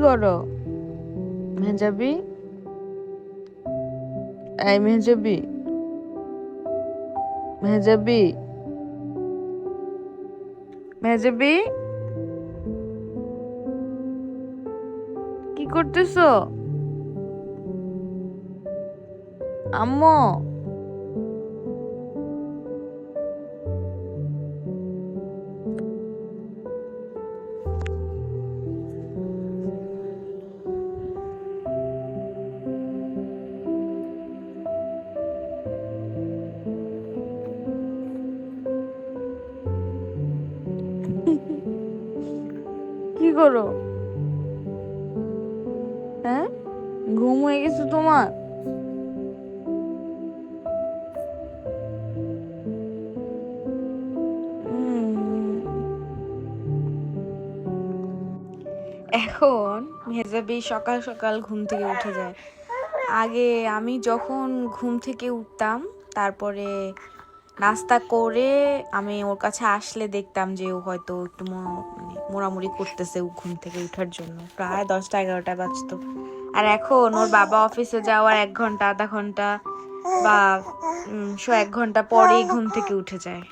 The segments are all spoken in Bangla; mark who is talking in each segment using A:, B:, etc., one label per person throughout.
A: করো মেহজাবি? এই মেহজাবি, মেহজাবি, মেহজাবি, কি করতেছো আম্মু? কি করো? হ্যাঁ, ঘুম হয়ে গেছে তোমার? এখন মেহজাবি সকাল সকাল ঘুম থেকে উঠে যায়। আগে আমি যখন ঘুম থেকে উঠতাম, তারপরে নাস্তা করে আমি ওর কাছে আসলে দেখতাম যে ও হয়তো একটু মানে মোড়ামুড়ি করতেছে ও ঘুম থেকে উঠার জন্য। প্রায় 10টা 11টা বাজতো। আর এখন ওর বাবা অফিসে যাওয়ার 1 ঘন্টা আধা ঘন্টা বা 1 ঘন্টা পরেই ঘুম থেকে উঠে যায়।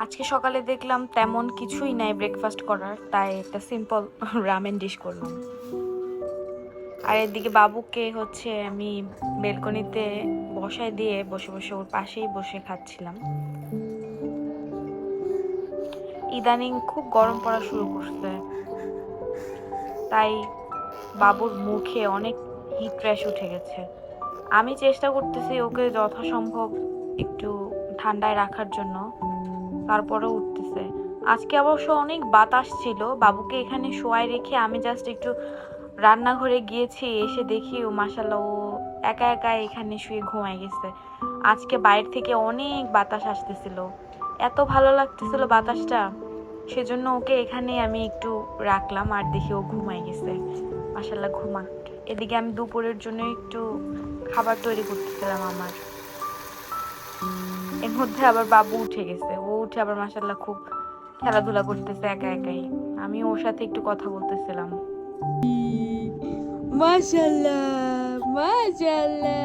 A: আজকে সকালে দেখলাম তেমন কিছুই নাই ব্রেকফাস্ট করার, তাই একটা সিম্পল রামেন ডিশ করলাম। আর এদিকে বাবুকে হচ্ছে আমি বেলকনিতে বসায় দিয়ে বসে বসে ওর পাশেই বসে খাচ্ছিলাম। ইদানিং খুব গরম পড়া শুরু করছে, তাই বাবুর মুখে অনেক হিট র্যাশ উঠে গেছে। আমি চেষ্টা করতেছি ওকে যথাসম্ভব একটু ঠান্ডায় রাখার জন্য, তারপরেও উঠতেছে। আজকে অবশ্য অনেক বাতাস ছিল। বাবুকে এখানে শোয়ায় রেখে আমি জাস্ট একটু রান্নাঘরে গিয়েছি, এসে দেখি ও মাশাআল্লাহ ও একা একা এখানে শুয়ে ঘুমায় গেছে। আজকে বাইরে থেকে অনেক বাতাস আসতেছিল, এত ভালো লাগতেছিল বাতাসটা, সেজন্য ওকে এখানে আমি একটু রাখলাম। আর দেখি ও ঘুমায় গেছে, মাশাআল্লাহ ঘুমাক। এদিকে আমি দুপুরের জন্য একটু খাবার তৈরি করতেছিলাম আমার। এর মধ্যে আবার বাবু উঠে গেছে, ও উঠে আবার মাশাআল্লাহ খুব খেলাধুলা করতেছে একা একাই। আমি ওর সাথে একটু কথা বলতেছিলাম। মাশাআল্লাহ, মাশাআল্লাহ,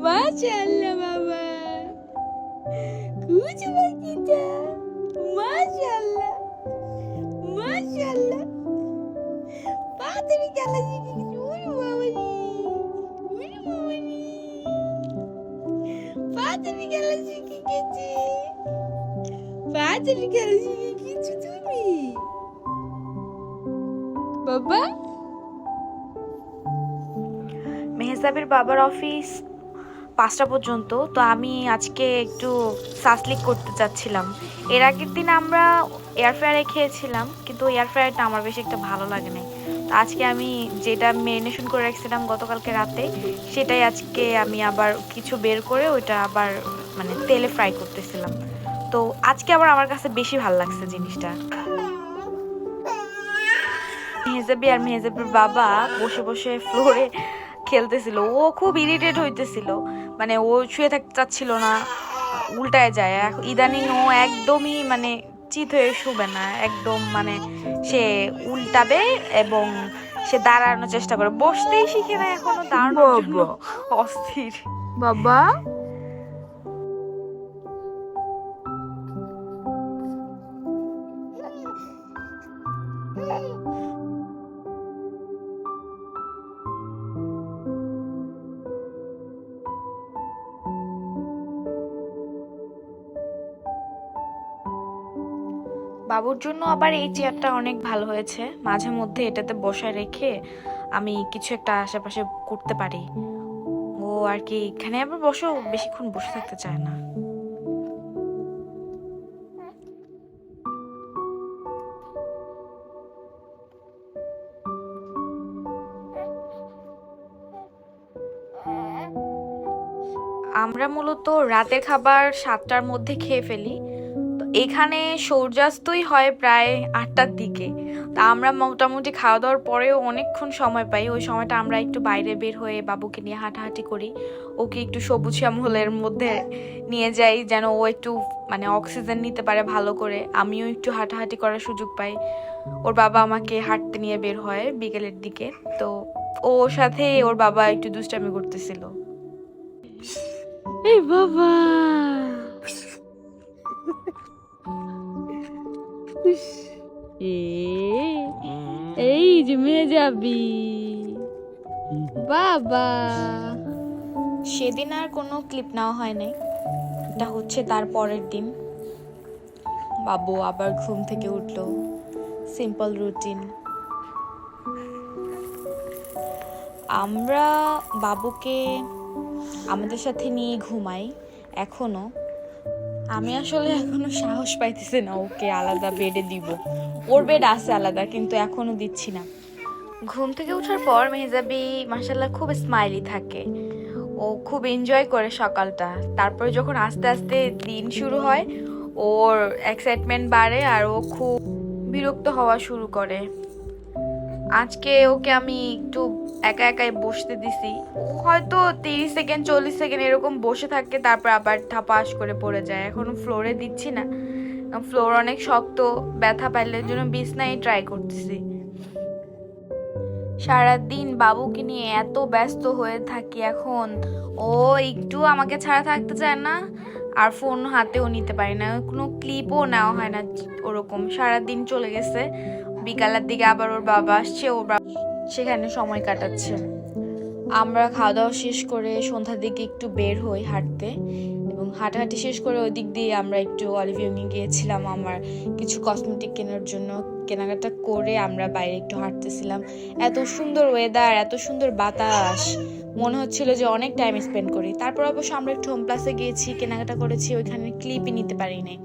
A: মাশাআল্লাহ বাবা, কুচু পাখিটা, মাশাআল্লাহ, মাশাআল্লাহ। পাতারি খেলা শিখে গেছে, ওরে বাবারি, ওরে বাবারি, পাতারি খেলা শিখে গেছে, পাতারি খেলা শিখে গেছো তুমি বাবা। মেহজাবের বাবার অফিস 5টা পর্যন্ত, তো আমি আজকে একটু সাসলিক করতে চাচ্ছিলাম। এর আগের দিন আমরা এয়ার ফ্রায়ারে খেয়েছিলাম, কিন্তু এয়ার ফ্রায়ারটা আমার বেশি একটা ভালো লাগে নাই। তো আজকে আমি যেটা ম্যারিনেশন করে রাখছিলাম গতকালকে রাতে, সেটাই আজকে আমি আবার কিছু বের করে ওইটা আবার মানে তেলে ফ্রাই করতেছিলাম। তো আজকে আবার আমার কাছে বেশি ভালো লাগছে জিনিসটা। মেহজাবি আর মেহজাবের বাবা বসে বসে ফ্লোরে খেলতেছিল। ও খুব ইরিটেট হইতেছিল, মানে ও শুয়ে থাকতে চাচ্ছিল না, উল্টায় যায়। ইদানিং ও একদমই মানে চিত হয়ে শুবে না, একদম মানে সে উল্টাবে এবং সে দাঁড়ানোর চেষ্টা করে, বসতেই শিখে না এখনো, দাঁড়ানোর জন্য অস্থির বাবা। বাবুর জন্য আবার এই চেয়ারটা অনেক ভালো হয়েছে, মাঝে মধ্যে এটাতে বসায় রেখে আমি কিছু একটা আশেপাশে করতে পারি। ও আর কি এখানে আবার বেশিক্ষণ বসে থাকতে চায় না। আমরা মূলত রাতের খাবার 7টার মধ্যে খেয়ে ফেলি। তো এখানে সূর্যাস্তই হয় প্রায় 8টার দিকে। তা আমরা মোটামুটি খাওয়া দাওয়ার পরেও অনেকক্ষণ সময় পাই। ওই সময়টা আমরা একটু বাইরে বের হয়ে বাবুকে নিয়ে হাঁটাহাঁটি করি। ওকে একটু সবুজ শ্যামলের মধ্যে নিয়ে যাই যেন ও একটু মানে অক্সিজেন নিতে পারে ভালো করে। আমিও একটু হাঁটাহাঁটি করার সুযোগ পাই। ওর বাবা আমাকে হাঁটতে নিয়ে বের হয় বিকেলের দিকে। তো ওর সাথে ওর বাবা একটু দুষ্টামি করতেছিল। এই বাবা এই যে মেয়ে যাবি বাবা। সেদিন আর কোনো ক্লিপ নেওয়া হয় নাই। এটা হচ্ছে তার পরের দিন। বাবু আবার ঘুম থেকে উঠলো, সিম্পল রুটিন। আমরা বাবুকে আমাদের সাথে নিয়ে ঘুমাই এখনো। আমি আসলে এখনো সাহস পাইতেছি না ওকে আলাদা বেডে দিব। ওর বেড আছে আলাদা, কিন্তু এখনো দিচ্ছি না। ঘুম থেকে ওঠার পর মেহজাবি মাশাআল্লাহ খুব স্মাইলি থাকে। ও খুব এনজয় করে সকালটা। তারপরে যখন আস্তে আস্তে দিন শুরু হয় ওর এক্সাইটমেন্ট বাড়ে আর ও খুব বিরক্ত হওয়া শুরু করে। আজকে ওকে আমি একটু একা একাই বসতে দিছি। ও হয়তো 30 সেকেন্ড 40 সেকেন্ড এরকম বসে থাকে, তারপর আবার ঠাপাস করে পড়ে যায়। এখনো ফ্লোরে দিচ্ছি না, ফ্লোর অনেক শক্ত, ব্যথা পাইলে জন্য বিছনায় ট্রাই করতেছি। সারাদিন বাবুকে নিয়ে এত ব্যস্ত হয়ে থাকি এখন, ও একটু আমাকে ছাড়া থাকতে চায় না। আর ফোন হাতেও নিতে পারি না, কোনো ক্লিপও নেওয়া হয় না ওরকম। সারাদিন চলে গেছে, বিকালের দিকে আবার ওর বাবা আসছে, ওর বাবা সেখানে সময় কাটাচ্ছে। আমরা খাওয়া দাওয়া শেষ করে সন্ধ্যার দিকে একটু বের হই হাঁটতে, এবং হাঁটাহাঁটি শেষ করে ওই দিক দিয়ে আমরা একটু অলিভ ইয়ংয়ে গিয়েছিলাম আমার কিছু কসমেটিক কেনার জন্য। কেনাকাটা করে আমরা বাইরে একটু হাঁটতেছিলাম। এত সুন্দর ওয়েদার, এত সুন্দর বাতাস, মনে হচ্ছিল যে অনেক টাইম স্পেন্ড করি। তারপর অবশ্য আমরা একটু হোম প্লাসে গিয়েছি, কেনাকাটা করেছি, ওইখানে ক্লিপই নিতে পারি নাই।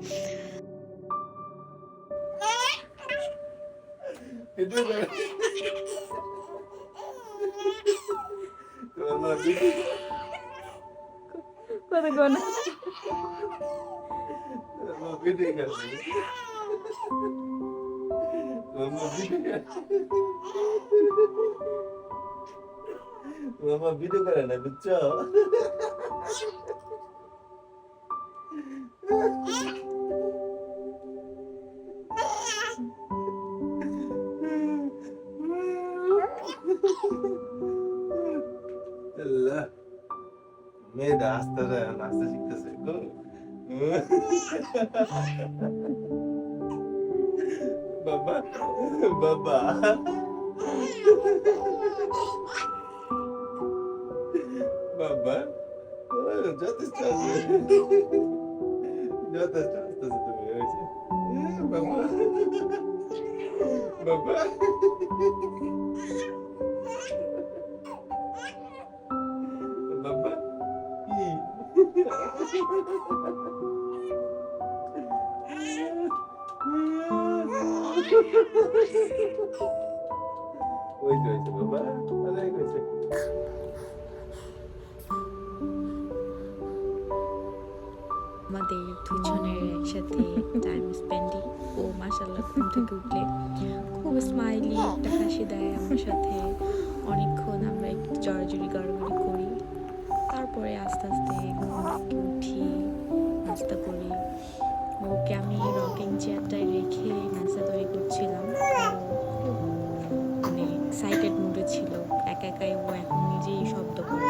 B: মামা ভিডিও করে না, বুঝছো? মেয়েটা আস্তে আস্তে শিখতেছে গো। বাবা বাবা বাবা যথেষ্ট যথেষ্ট আসতেছে তুমি হয়েছে বাবা বাবা বাবা হয়েছে বাবা অনেক হয়েছে।
A: আমাদের দুজনের একসাথে টাইম স্পেন্ডিং। ও মাশাআল্লাহ ঘুম থেকে উঠলে খুব স্মাইলি একটা হাসি দেয় আমার সাথে। অনেকক্ষণ আমরা একটু জড়াজড়ি গড়াগড়ি করি, তারপরে আস্তে আস্তে ঘুম থেকে উঠি, নাস্তা করি। ওকে আমি রকিং চেয়ারটায় রেখে নাস্তা তৈরি করছিলাম। খুব মানে এক্সাইটেড মুডে ছিল, একা একাই ও এখন নিজেই শব্দ করে।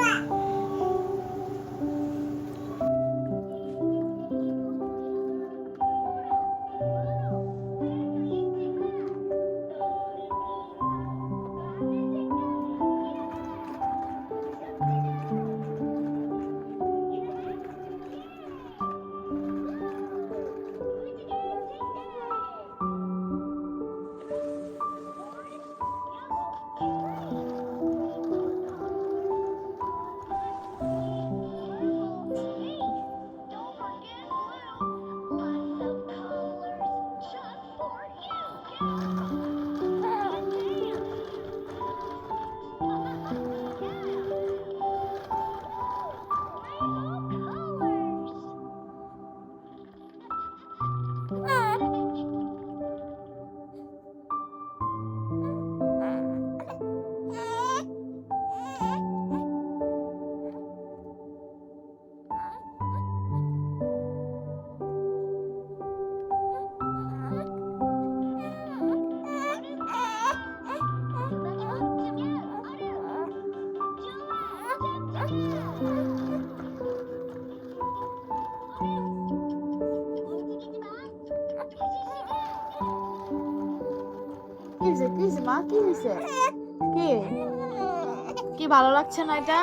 C: হয়েছে মা, কি হয়েছে? কি কি ভালো লাগছে না এটা?